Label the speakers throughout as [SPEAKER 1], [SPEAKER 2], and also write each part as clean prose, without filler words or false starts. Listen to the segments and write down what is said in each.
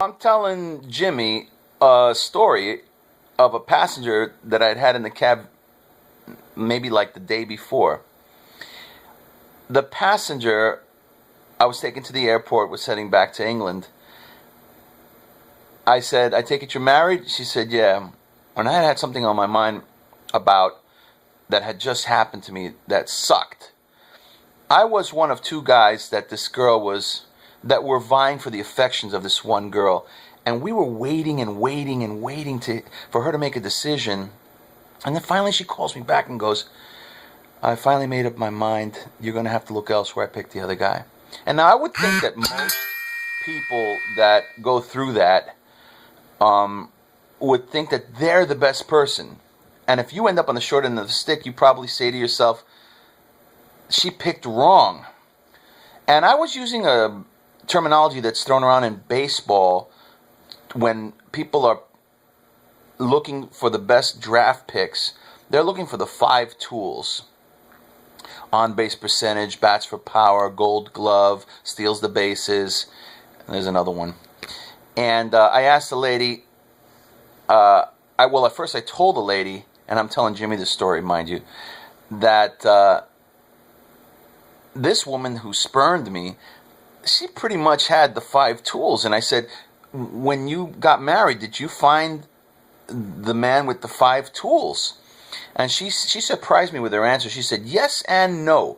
[SPEAKER 1] I'm telling Jimmy a story of a passenger that I'd had in the cab maybe like the day before. The passenger I was taken to the airport was heading back to England. I said, "I take it you're married?" She said, "Yeah." And I had something on my mind about that had just happened to me that sucked. I was one of two guys that this girl was, that were vying for the affections of this one girl. And we were waiting and waiting and waiting for her to make a decision. And then finally she calls me back and goes, "I finally made up my mind. You're going to have to look elsewhere. I picked the other guy." And now I would think that most people that go through that would think that they're the best person. And if you end up on the short end of the stick, you probably say to yourself, she picked wrong. And I was using a terminology that's thrown around in baseball when people are looking for the best draft picks. They're looking for the 5 tools: on base percentage, bats for power, gold glove, steals the bases. And there's another one. And I asked the lady, at first I told the lady, and I'm telling Jimmy this story, mind you, that this woman who spurned me, she pretty much had the 5 tools. And I said, "When you got married, did you find the man with the 5 tools?" And she surprised me with her answer. She said, "Yes and no."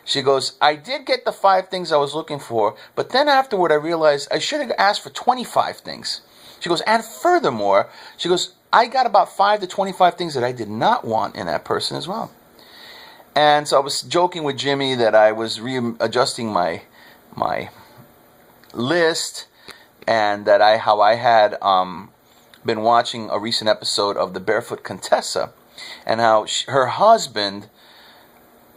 [SPEAKER 1] She goes, "I did get the 5 things I was looking for, but then afterward I realized I should have asked for 25 things." She goes, "And furthermore," she goes, "I got about 5 to 25 things that I did not want in that person as well." And so I was joking with Jimmy that I was readjusting my list, and that how I had been watching a recent episode of the Barefoot Contessa, and how her husband,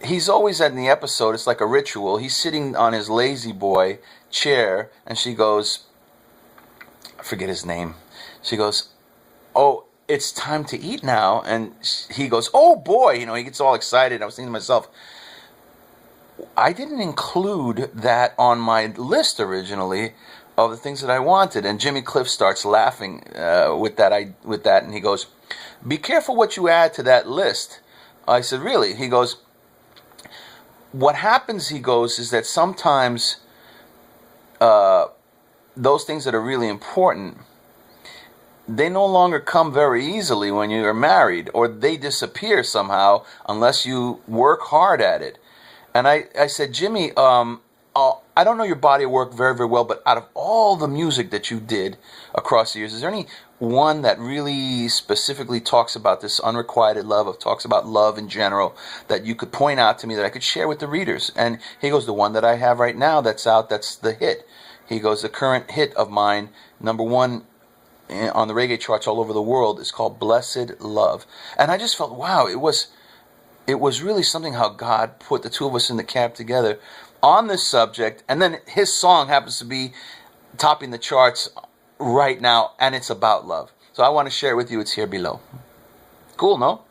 [SPEAKER 1] he's always in the episode, it's like a ritual. He's sitting on his lazy boy chair, and she goes, I forget his name. She goes, "Oh, it's time to eat now." And he goes, "Oh boy," he gets all excited. I was thinking to myself, I didn't include that on my list originally of the things that I wanted. And Jimmy Cliff starts laughing with that, and he goes, "Be careful what you add to that list." I said, "Really?" He goes, "What happens," he goes, "is that sometimes those things that are really important, they no longer come very easily when you are married, or they disappear somehow unless you work hard at it." And I said, "Jimmy, I don't know your body of work very, very well, but out of all the music that you did across the years, is there any one that really specifically talks about this unrequited love, or talks about love in general, that you could point out to me that I could share with the readers?" And he goes, "The one that I have right now that's out, that's the hit." He goes, "The current hit of mine, #1 on the reggae charts all over the world, is called Blessed Love." And I just felt, wow, it was really something how God put the two of us in the cab together on this subject. And then his song happens to be topping the charts right now, and it's about love. So I want to share it with you. It's here below. Cool, no?